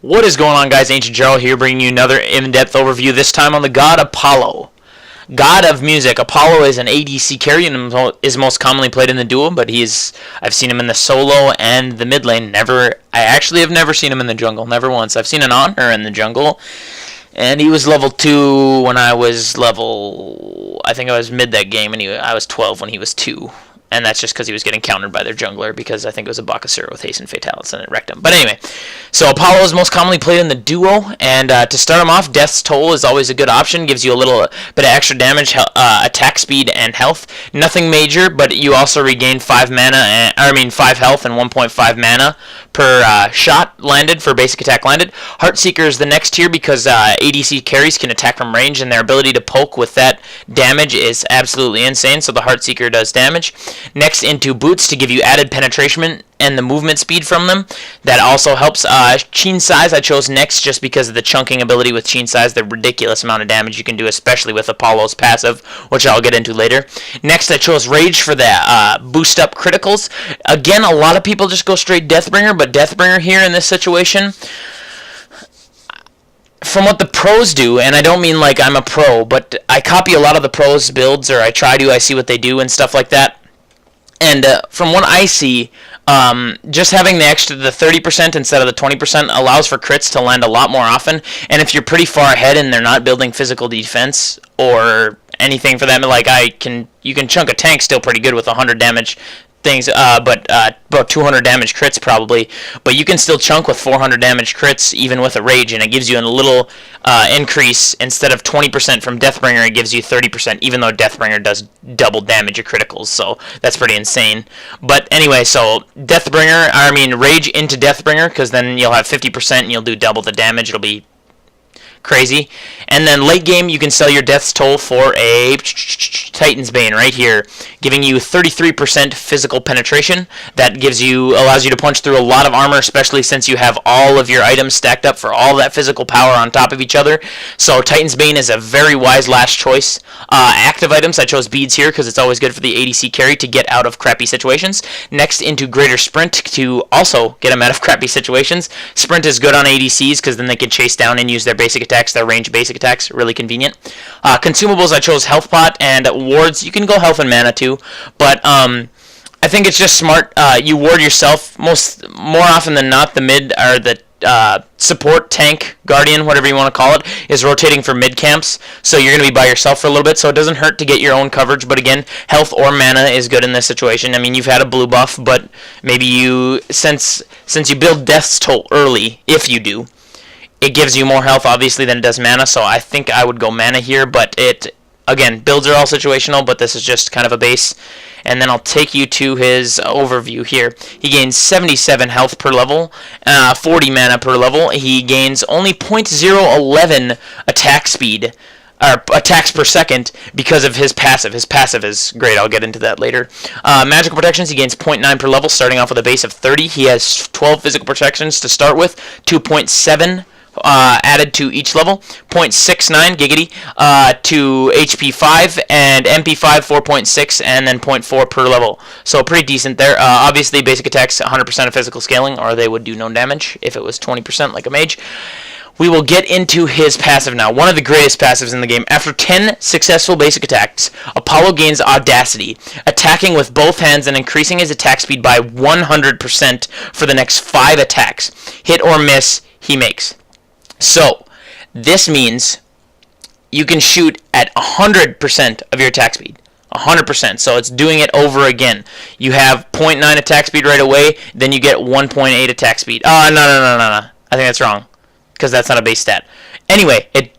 What is going on, guys? Ancient Jarl here, bringing you another in-depth overview, this time on the god Apollo. God of music. Apollo is an ADC carry and is most commonly played in the duo, but I've seen him in the solo and the mid lane. I actually have never seen him in the jungle, never once. I've seen an Honor in the jungle, and he was level 2 when I was I think I was mid that game, and I was 12 when he was 2. And that's just because he was getting countered by their jungler, because I think it was a Bakasura with haste and fatalis, and it wrecked him. But anyway, so Apollo is most commonly played in the duo, and to start him off, Death's Toll is always a good option. Gives you a little bit of extra damage, attack speed, and health. Nothing major, but you also regain 5 health and 1.5 mana per shot landed for basic attack landed. Heartseeker is the next tier because ADC carries can attack from range, and their ability to poke with that damage is absolutely insane, so the Heartseeker does damage. Next, into boots to give you added penetration and the movement speed from them. That also helps. Chain Size I chose next just because of the chunking ability with Chain Size, the ridiculous amount of damage you can do, especially with Apollo's passive, which I'll get into later. Next, I chose Rage for the boost up criticals. Again, a lot of people just go straight Deathbringer, but Deathbringer here in this situation, from what the pros do, and I don't mean like I'm a pro, but I copy a lot of the pros' builds, or I see what they do and stuff like that. And from what I see, just having the 30% instead of the 20% allows for crits to land a lot more often. And if you're pretty far ahead and they're not building physical defense or anything for them, like you can chunk a tank still pretty good with 100 damage things, but about 200 damage crits probably, but you can still chunk with 400 damage crits even with a rage, and it gives you a little increase. Instead of 20% from Deathbringer, it gives you 30%, even though Deathbringer does double damage of criticals, so that's pretty insane. But anyway, so Rage into Deathbringer, because then you'll have 50% and you'll do double the damage. It'll be crazy. And then late game, you can sell your Death's Toll for a Titan's Bane right here, giving you 33% physical penetration. That allows you to punch through a lot of armor, especially since you have all of your items stacked up for all that physical power on top of each other. So Titan's Bane is a very wise last choice. Active items, I chose beads here because it's always good for the ADC carry to get out of crappy situations. Next, into Greater Sprint to also get them out of crappy situations. Sprint is good on ADCs because then they can chase down and use their basic attacks, their range basic attacks, really convenient. Consumables, I chose Health Pot, and wards, you can go health and mana too, but I think it's just smart. You ward yourself more often than not. The mid or the support, tank, guardian, whatever you want to call it, is rotating for mid camps, so you're going to be by yourself for a little bit, so it doesn't hurt to get your own coverage. But again, health or mana is good in this situation. I mean, you've had a blue buff, but maybe since you build Death's Toll early, if you do, it gives you more health, obviously, than it does mana, so I think I would go mana here, but again, builds are all situational, but this is just kind of a base. And then I'll take you to his overview here. He gains 77 health per level, 40 mana per level. He gains only 0.011 attack speed, or attacks per second, because of his passive. His passive is great. I'll get into that later. Magical protections, he gains 0.9 per level, starting off with a base of 30. He has 12 physical protections to start with, 2.7 added to each level, 0.69 giggity to HP 5, and MP 5 4.6, and then 0.4 per level. So pretty decent there. Obviously, basic attacks 100% of physical scaling, or they would do no damage if it was 20% like a mage. We will get into his passive now. One of the greatest passives in the game. After 10 successful basic attacks, Apollo gains Audacity, attacking with both hands and increasing his attack speed by 100% for the next 5 attacks. Hit or miss, he makes. So, this means you can shoot at 100% of your attack speed. 100%. So it's doing it over again. You have 0.9 attack speed right away, then you get 1.8 attack speed. Oh, no. I think that's wrong, because that's not a base stat. Anyway, it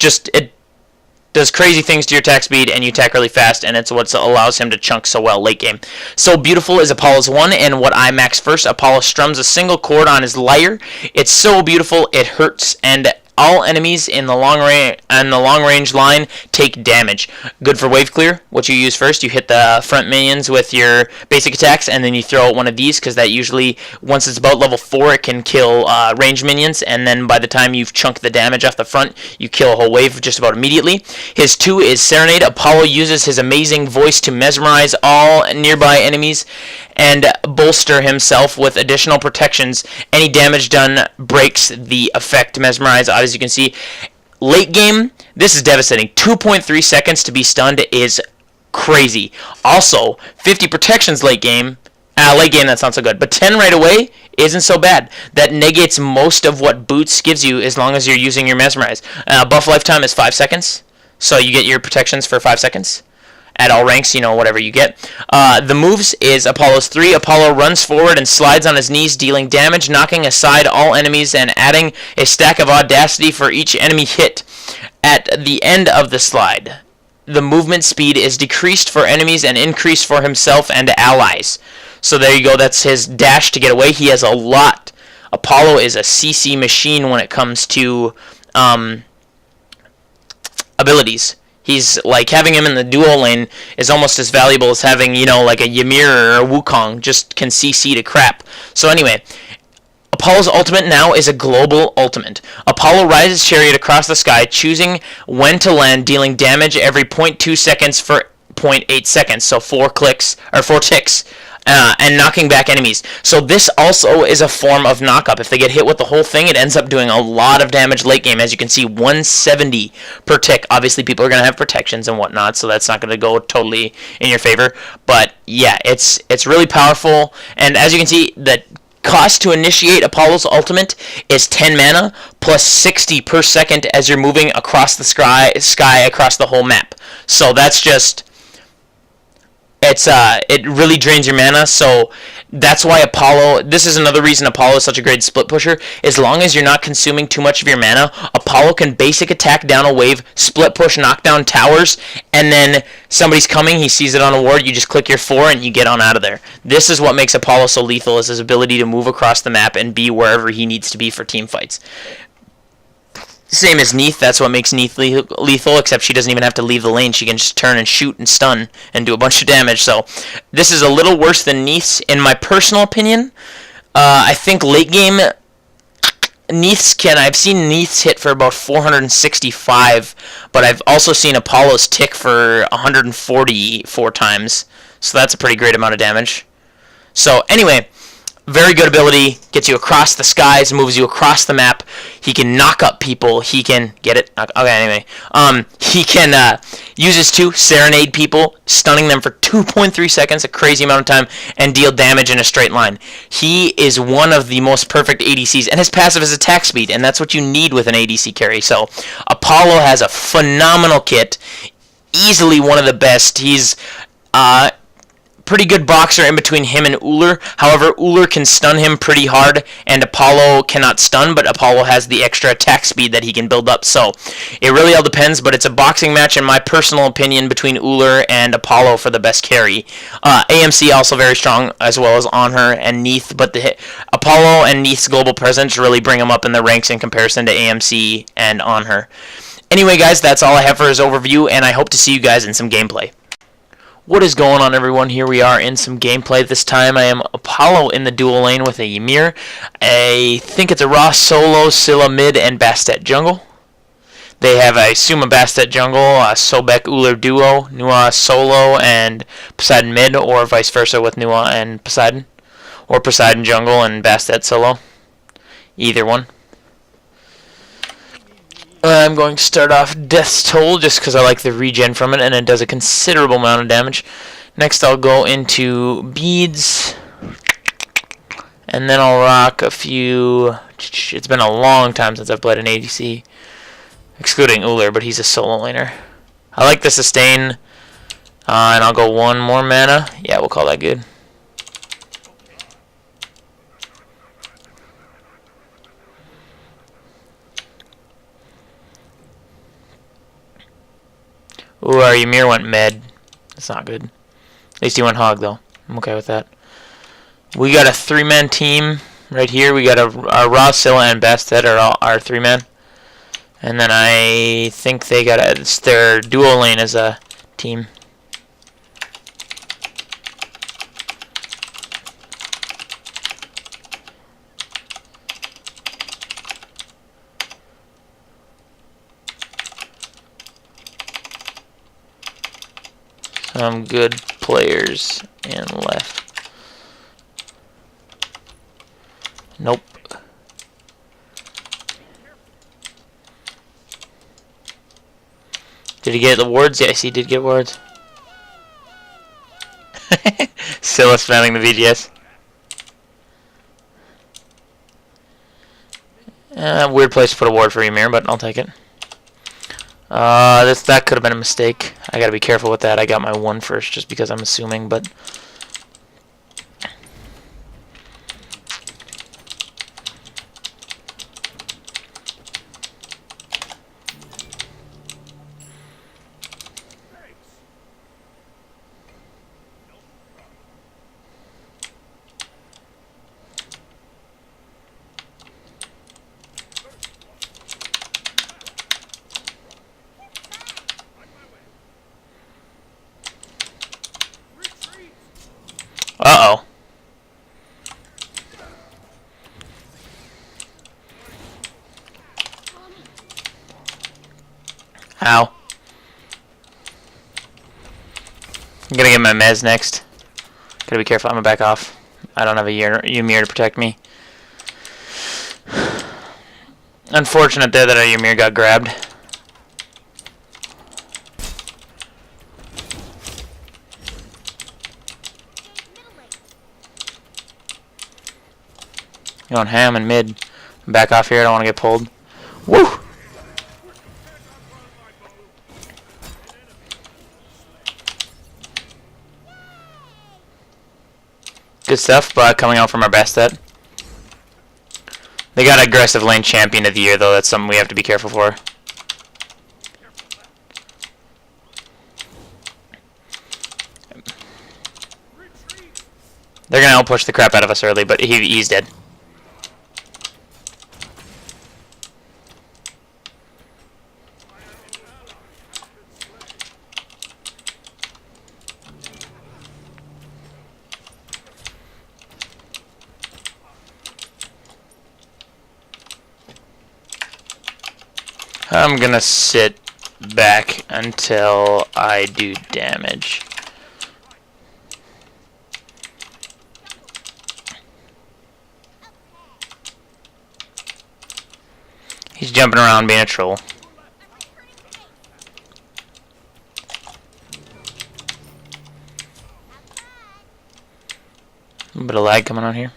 does crazy things to your attack speed, and you attack really fast, and it's what allows him to chunk so well late game. So beautiful is Apollo's 1, and what I max first, Apollo strums a single chord on his lyre. It's so beautiful, it hurts, and all enemies in the long range line take damage. Good for wave clear. What you use first, you hit the front minions with your basic attacks, and then you throw out one of these, because that usually, once it's about level 4, it can kill range minions, and then by the time you've chunked the damage off the front, you kill a whole wave just about immediately. His 2 is Serenade. Apollo uses his amazing voice to mesmerize all nearby enemies and bolster himself with additional protections. Any damage done breaks the effect mesmerize, as you can see. Late game, this is devastating. 2.3 seconds to be stunned is crazy. Also, 50 protections late game. Late game, that's not so good. But 10 right away isn't so bad. That negates most of what Boots gives you as long as you're using your mesmerize. Buff lifetime is 5 seconds. So you get your protections for 5 seconds. At all ranks, whatever you get. The moves is Apollo's 3. Apollo runs forward and slides on his knees, dealing damage, knocking aside all enemies, and adding a stack of audacity for each enemy hit. At the end of the slide, the movement speed is decreased for enemies and increased for himself and allies. So there you go, that's his dash to get away. He has a lot. Apollo is a CC machine when it comes to abilities. He's like, having him in the duo lane is almost as valuable as having, like a Ymir or a Wukong, just can CC to crap. So anyway, Apollo's ultimate now is a global ultimate. Apollo rides his chariot across the sky, choosing when to land, dealing damage every 0.2 seconds for 0.8 seconds, so 4 ticks, and knocking back enemies. So this also is a form of knock-up. If they get hit with the whole thing, it ends up doing a lot of damage late game. As you can see, 170 per tick. Obviously, people are going to have protections and whatnot, so that's not going to go totally in your favor. But yeah, it's really powerful. And as you can see, the cost to initiate Apollo's ultimate is 10 mana plus 60 per second as you're moving across the sky across the whole map. So that's just... it really drains your mana, so that's why this is another reason Apollo is such a great split pusher. As long as you're not consuming too much of your mana, Apollo can basic attack down a wave, split push, knock down towers, and then somebody's coming, he sees it on a ward, you just click your 4 and you get on out of there. This is what makes Apollo so lethal, is his ability to move across the map and be wherever he needs to be for team fights. Same as Neith, that's what makes Neith lethal, except she doesn't even have to leave the lane. She can just turn and shoot and stun and do a bunch of damage. So this is a little worse than Neith's, in my personal opinion. I think late game, I've seen Neith's hit for about 465, but I've also seen Apollo's tick for 144 times. So that's a pretty great amount of damage. So anyway, very good ability, gets you across the skies, moves you across the map. He can knock up people. He can get it. Okay, anyway, he can use his 2, serenade people, stunning them for 2.3 seconds, a crazy amount of time, and deal damage in a straight line. He is one of the most perfect ADCs, and his passive is attack speed, and that's what you need with an ADC carry. So Apollo has a phenomenal kit, easily one of the best. He's pretty good boxer in between him and Ullr. However, Ullr can stun him pretty hard, and Apollo cannot stun, but Apollo has the extra attack speed that he can build up. So it really all depends, but it's a boxing match, in my personal opinion, between Ullr and Apollo for the best carry. AMC also very strong, as well as Ullr and Neith, but Apollo and Neith's global presence really bring him up in the ranks in comparison to AMC and Ullr. Anyway, guys, that's all I have for his overview, and I hope to see you guys in some gameplay. What is going on, everyone? Here we are in some gameplay. This time I am Apollo in the dual lane with a Ymir. I think it's a Ra solo, Scylla mid, and Bastet jungle. They have, I assume, a Bastet jungle, Sobek Ullr duo, Nua solo, and Poseidon mid, or vice versa with Nua and Poseidon. Or Poseidon jungle and Bastet solo. Either one. I'm going to start off Death's Toll just because I like the regen from it, and it does a considerable amount of damage. Next I'll go into Beads, and then I'll rock a few... It's been a long time since I've played an ADC, excluding Ullr, but he's a solo laner. I like the sustain, and I'll go 1 more mana. Yeah, we'll call that good. Ooh, our Ymir went med. That's not good. At least he went hog, though. I'm okay with that. We got a 3-man team right here. We got our Ra, Scylla, and Bastet are our 3-man. And then I think they got it's their dual lane as a team. Some good players in left. Nope. Did he get the wards? Yes, he did get wards. Still spamming the VGS. Weird place to put a ward for Ymir, but I'll take it. That could have been a mistake. I gotta be careful with that. I got my one first just because I'm assuming, but... Uh-oh. Ow. I'm gonna get my mez next. Gotta be careful, I'm gonna back off. I don't have a Ymir to protect me. Unfortunate there that our Ymir got grabbed. Going ham and mid. Back off here, I don't want to get pulled. Woo! Good stuff, but coming out from our best set. They got aggressive lane champion of the year, though. That's something we have to be careful for. They're gonna outpush the crap out of us early, but he's dead. I'm gonna sit back until I do damage. He's jumping around being a troll. A bit of lag coming on here.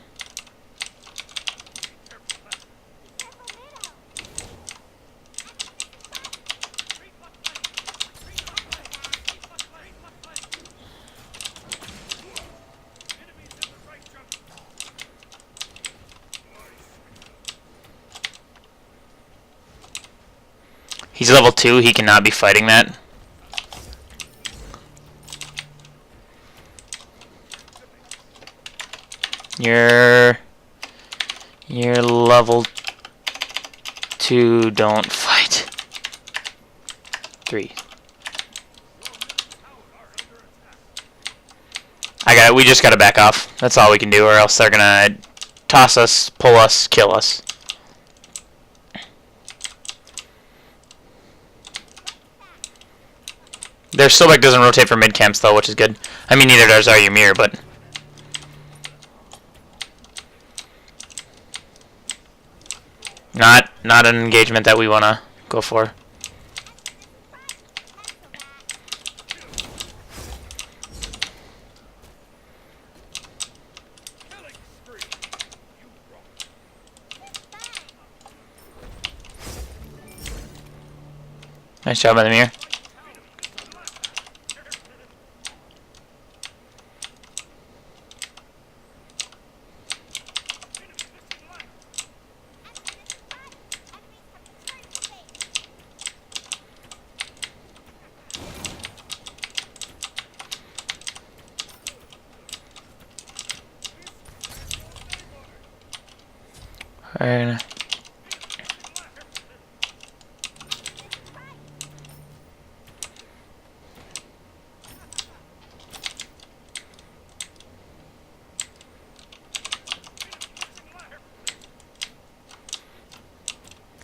He's level 2, he cannot be fighting that. You're level 2, don't fight. 3. We just gotta back off. That's all we can do, or else they're gonna toss us, pull us, kill us. Their Sobek doesn't rotate for mid camps though, which is good. I mean, neither does our Ymir, but not an engagement that we wanna go for. Nice job by the Ymir. Alright.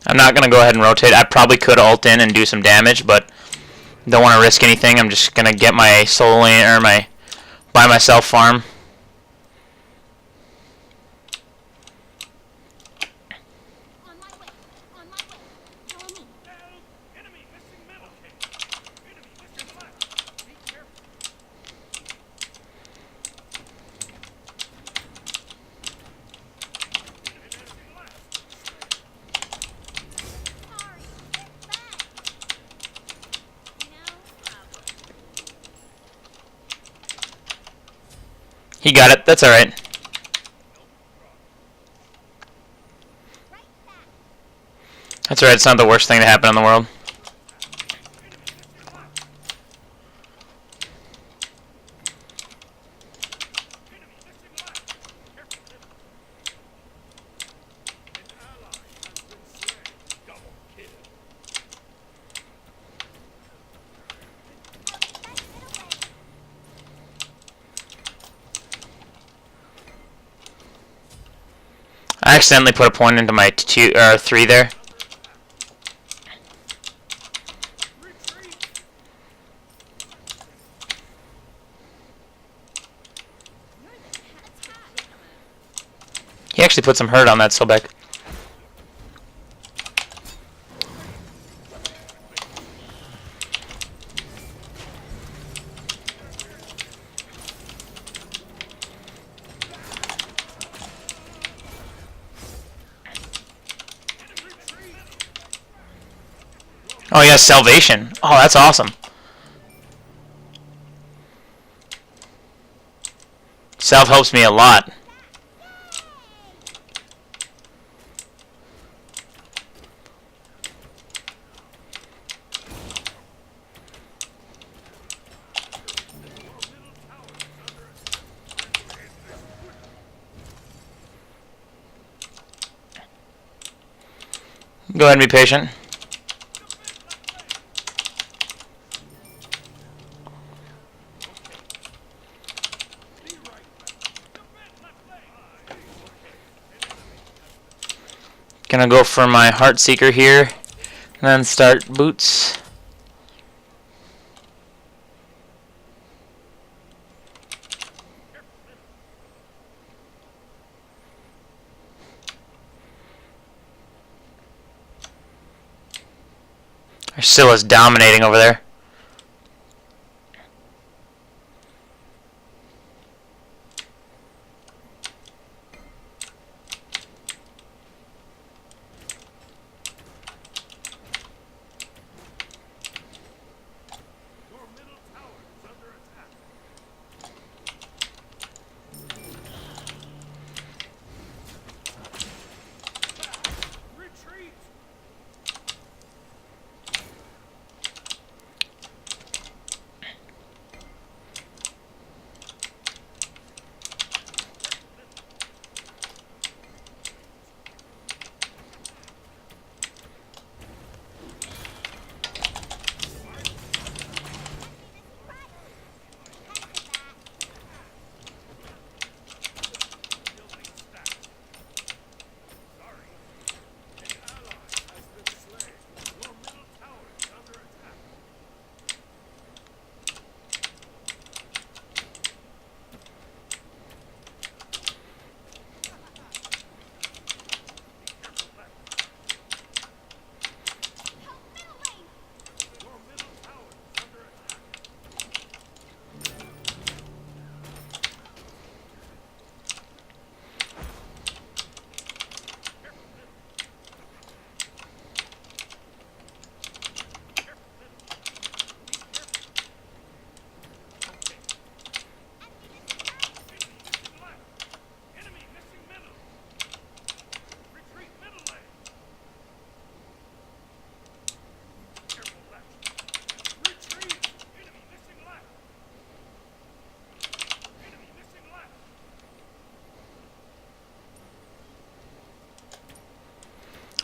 I'm not going to go ahead and rotate. I probably could ult in and do some damage, but don't want to risk anything. I'm just going to get my solo lane, or my by myself farm. He got it. That's alright. That's alright. It's not the worst thing to happen in the world. I accidentally put a point into my 3 there. He actually put some hurt on that Sobek. Oh, he has Salvation. Oh, that's awesome. Salve helps me a lot. Go ahead and be patient. Gonna go for my Heartseeker here, and then start boots. Scylla's dominating over there.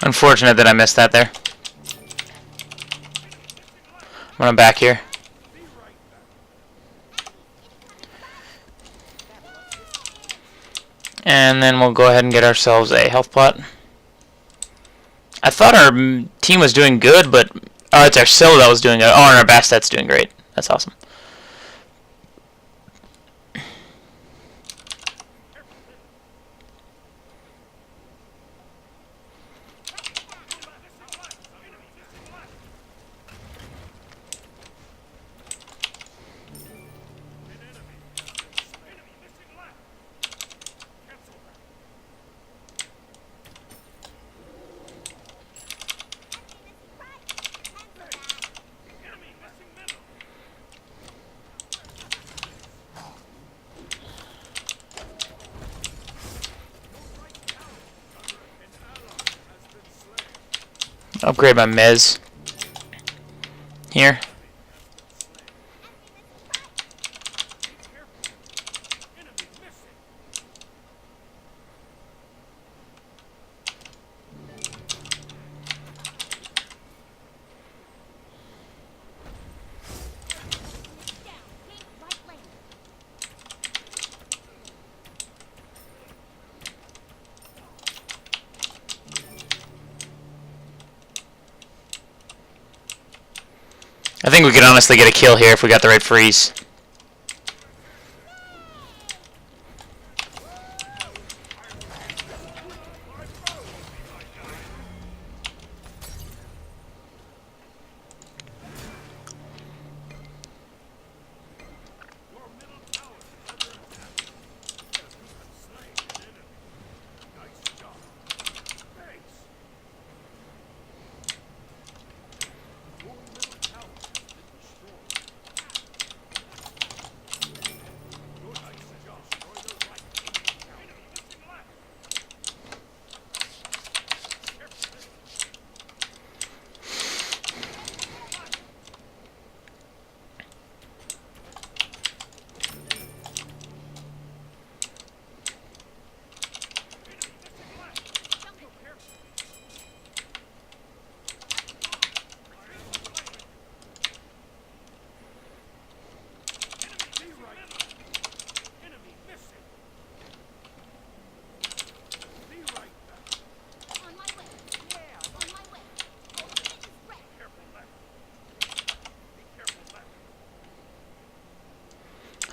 Unfortunate that I missed that there. I'm gonna back here. And then we'll go ahead and get ourselves a health pot. I thought our team was doing good, but oh, it's our Sylla that was doing good. Oh, and our Bastet's doing great. That's awesome. Upgrade my Mez here. I think we could honestly get a kill here if we got the right freeze.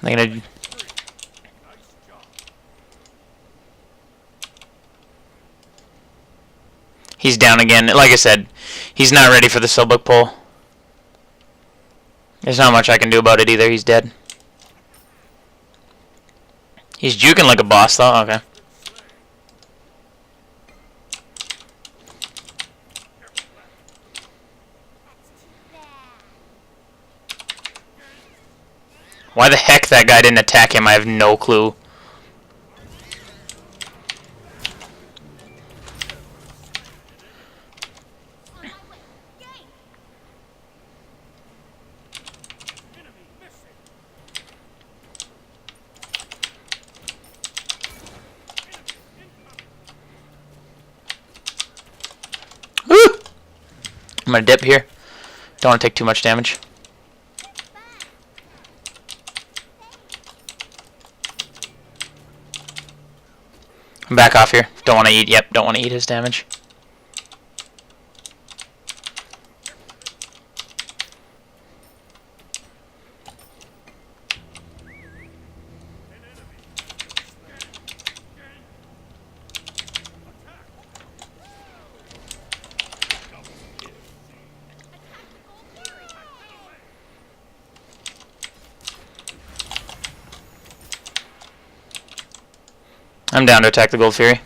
I'm gonna. He's down again. Like I said, he's not ready for the Soulbook pull. There's not much I can do about it either. He's dead. He's juking like a boss, though. Okay. Why the heck that guy didn't attack him, I have no clue. Woo! I'm gonna dip here. Don't want to take too much damage. I'm back off here. Don't want to eat. Yep, don't want to eat his damage. I'm down to attack the Gold Fury.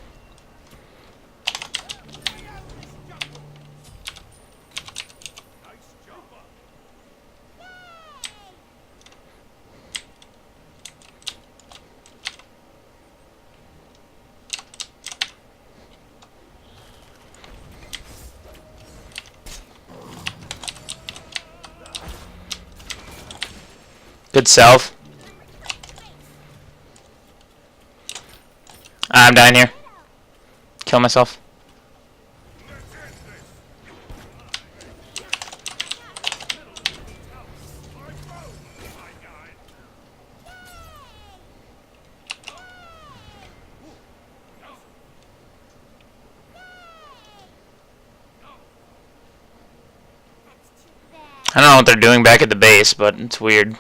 Good self. I'm dying here. Kill myself. I don't know what they're doing back at the base, but it's weird.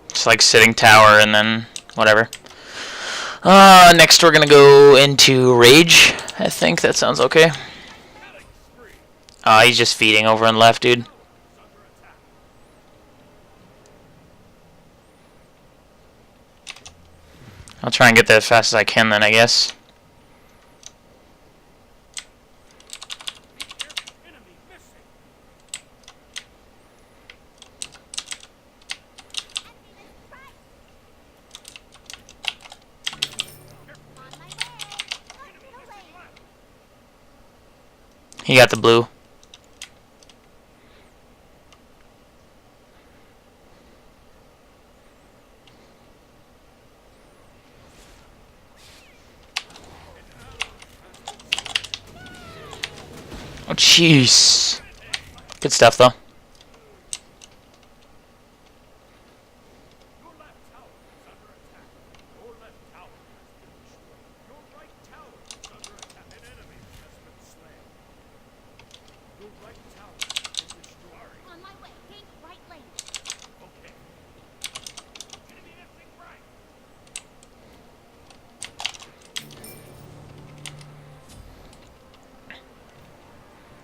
It's like sitting tower and then whatever. Next we're gonna go into Rage. I think that sounds okay. He's just feeding over on the left, dude. I'll try and get there as fast as I can then, I guess. He got the blue. Oh, jeez. Good stuff, though.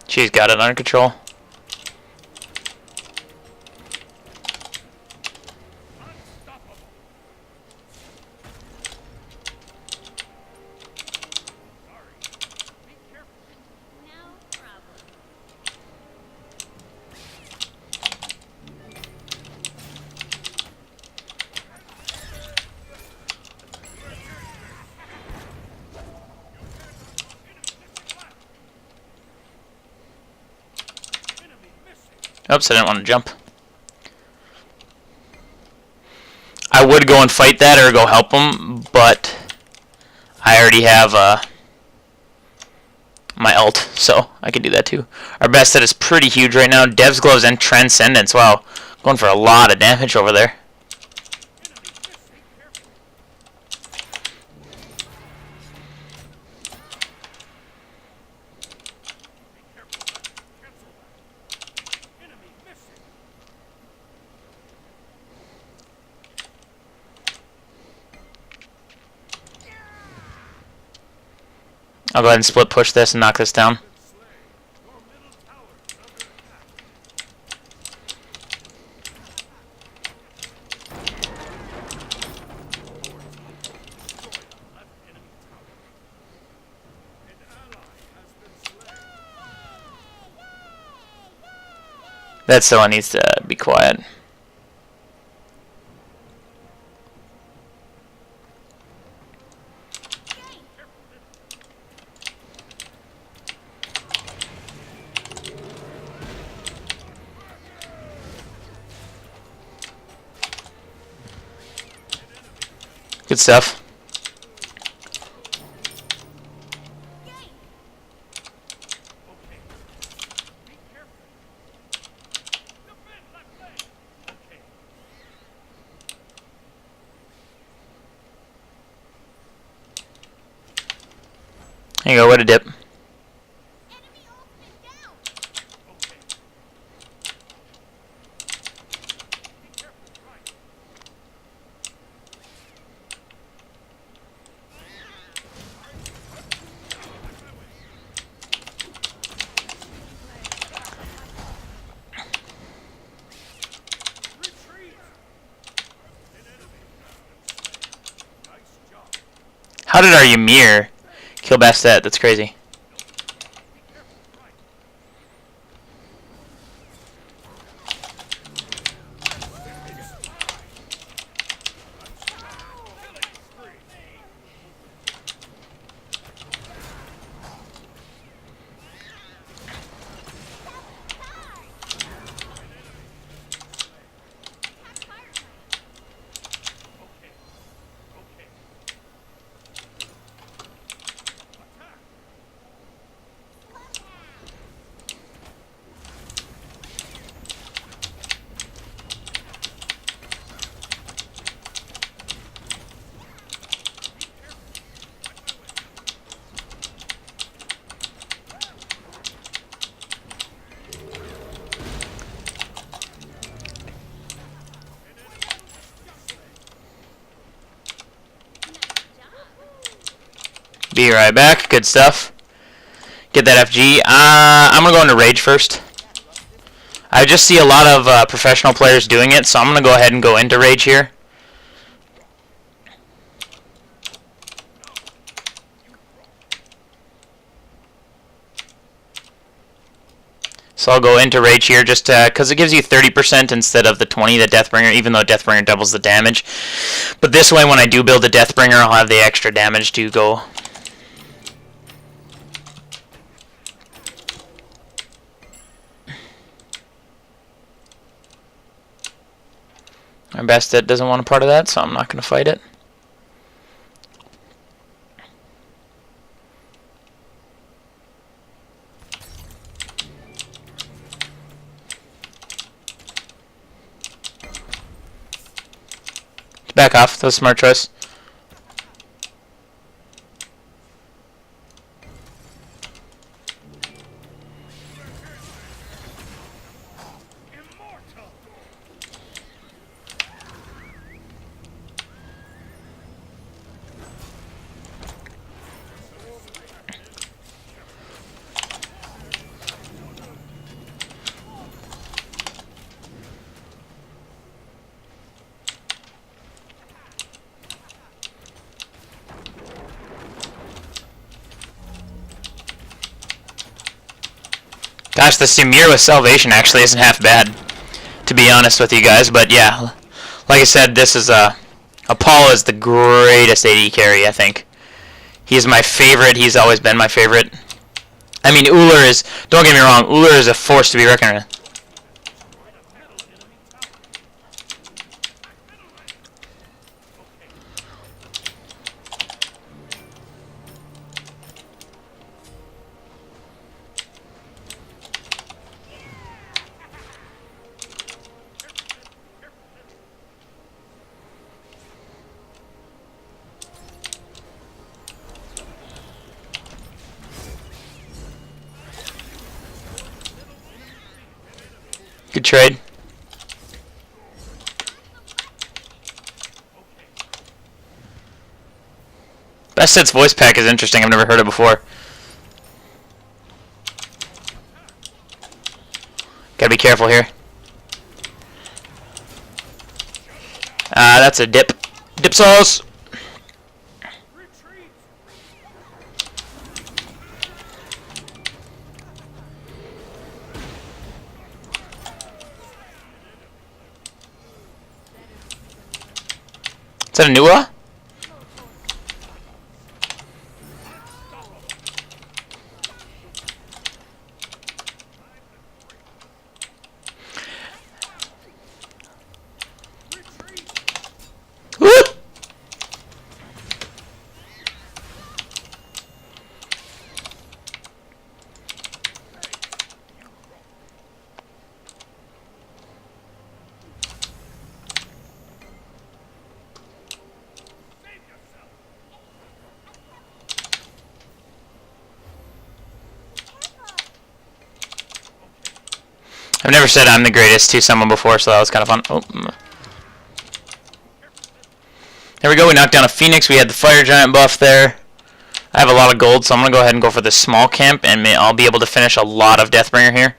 She's got it under control. Oops, I didn't want to jump. I would go and fight that or go help him, but I already have my ult, so I can do that too. Our best set is pretty huge right now. Dev's Gloves and Transcendence. Wow, going for a lot of damage over there. I'll go ahead and split push this and knock this down. That still needs to be quiet. Good stuff. There you go, way to dip. How did our Ymir kill Bastet? That's crazy. Be right back. Good stuff. Get that FG. I'm going to go into Rage first. I just see a lot of professional players doing it, so I'm going to go ahead and go into Rage here. So I'll go into Rage here just because it gives you 30% instead of the 20 that Deathbringer, even though Deathbringer doubles the damage. But this way, when I do build a Deathbringer, I'll have the extra damage to go. My Bastet doesn't want a part of that, so I'm not going to fight it. Back off. That was a smart choice. Gosh, the Samir with Salvation actually isn't half bad, to be honest with you guys. But yeah, like I said, this is Apollo is the greatest AD carry, I think. He's my favorite. He's always been my favorite. I mean, Ullr is, don't get me wrong, Ullr is a force to be reckoned with. Good trade. Bastet's voice pack is interesting. I've never heard it before. Gotta be careful here. That's a dip. Dip sauce. Is that a Nua? Whoop! I've never said I'm the greatest to someone before, so that was kind of fun. Oh. There we go, we knocked down a Phoenix. We had the Fire Giant buff there. I have a lot of gold, so I'm going to go ahead and go for the small camp, and I'll be able to finish a lot of Deathbringer here.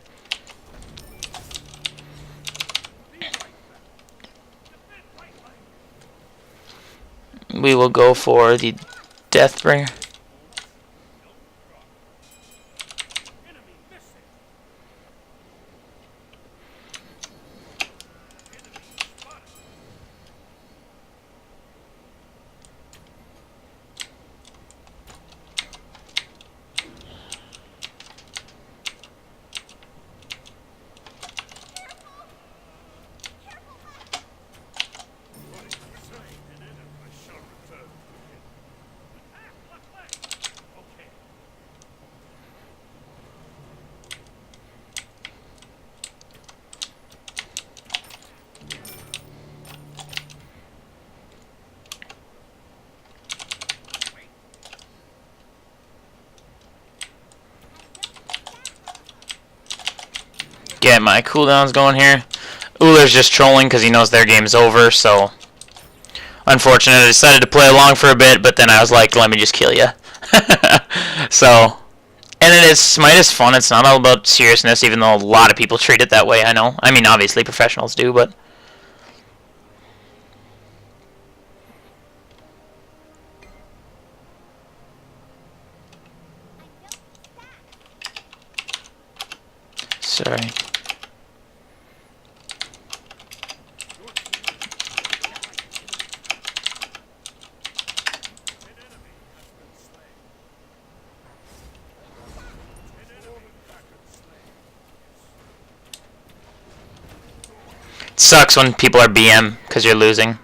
We will go for the Deathbringer. Get my cooldowns going here. Ullr's just trolling because he knows their game's over, so unfortunate. I decided to play along for a bit, but then I was like, let me just kill you. So, and it is, Smite is fun. It's not all about seriousness, even though a lot of people treat it that way, I know. I mean, obviously professionals do, but... Sorry. It sucks when people are BM because you're losing.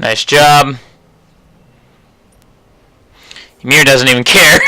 Nice job. Ymir doesn't even care.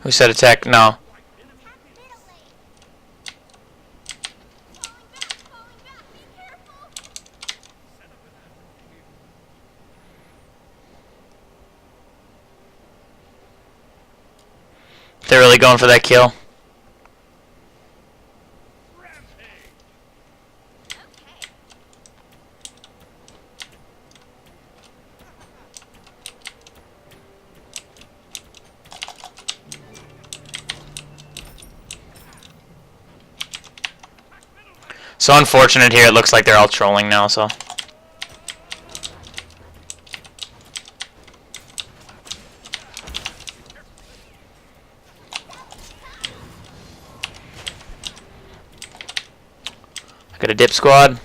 Who said attack? No. They're really going for that kill. So unfortunate here, it looks like they're all trolling now, so. I got a dip squad.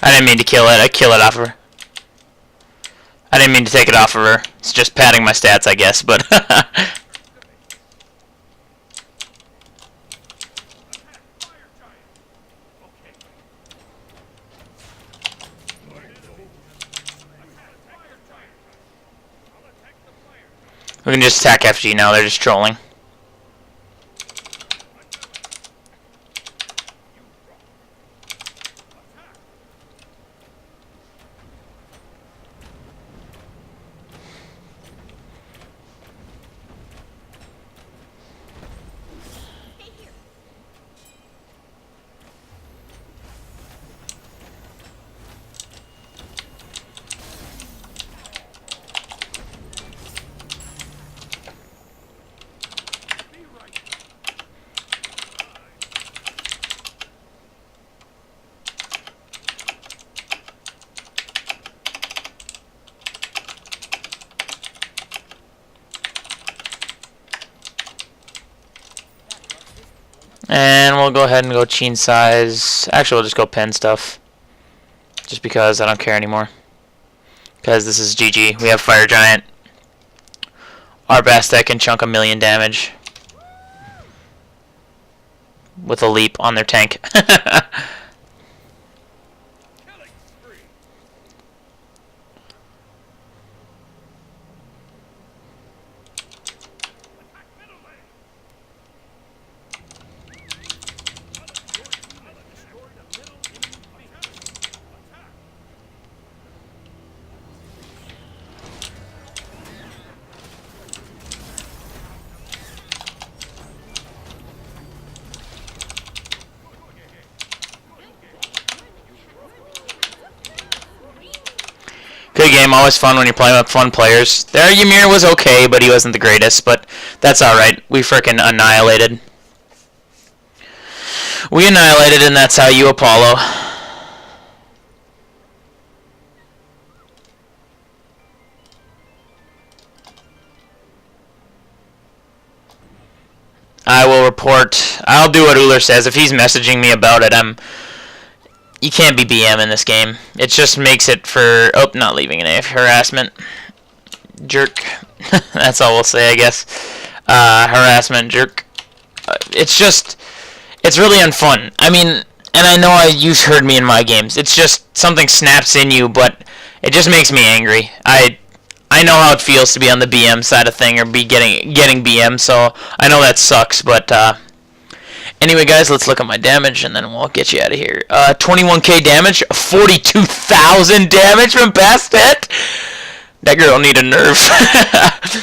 I didn't mean to kill it. I kill it off of her. I didn't mean to take it off of her. It's just padding my stats, I guess, but... We can just attack FG now. They're just trolling. And we'll go ahead and go Cheen size. Actually, we'll just go pen stuff. Just because I don't care anymore. Because this is GG. We have Fire Giant. Our best that can chunk 1,000,000 damage. With a leap on their tank. Good game, always fun when you're playing with fun players. There, Ymir was okay, but he wasn't the greatest, but that's alright. We frickin' annihilated. We annihilated, and that's how you Apollo. support. I'll do what Ullr says. If he's messaging me about it, you can't be BM in this game. It just makes it for... Oh, not leaving an AF. Harassment. Jerk. That's all we'll say, I guess. Harassment, jerk. It's just... It's really unfun. I mean, and I know you've heard me in my games. It's just something snaps in you, but it just makes me angry. I know how it feels to be on the BM side of thing or be getting BM, so I know that sucks, but anyway, guys, let's look at my damage, and then we'll get you out of here. 21k damage, 42,000 damage from past hit. That girl need a nerf.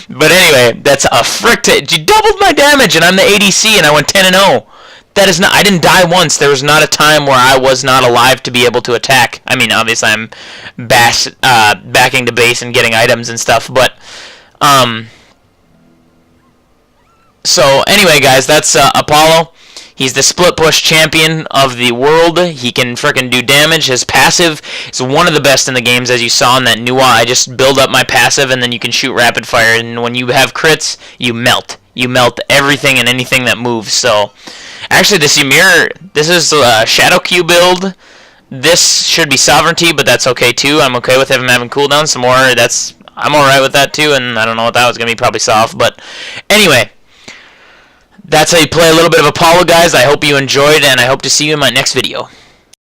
But anyway, that's a frick. You doubled my damage, and I'm the ADC, and I went 10-0. That is not. I didn't die once. There was not a time where I was not alive to be able to attack. I mean, obviously, I'm backing to base and getting items and stuff, but so anyway, guys, that's Apollo. He's the split push champion of the world. He can frickin' do damage. His passive is one of the best in the games, as you saw in that Nuwa. I just build up my passive, and then you can shoot rapid fire. And when you have crits, you melt. You melt everything and anything that moves. So, actually, this Ymir, this is a Shadow Q build. This should be Sovereignty, but that's okay too. I'm okay with him having cooldown some more. I'm alright with that too, and I don't know what that was going to be, probably soft. But anyway, that's how you play a little bit of Apollo, guys. I hope you enjoyed, and I hope to see you in my next video.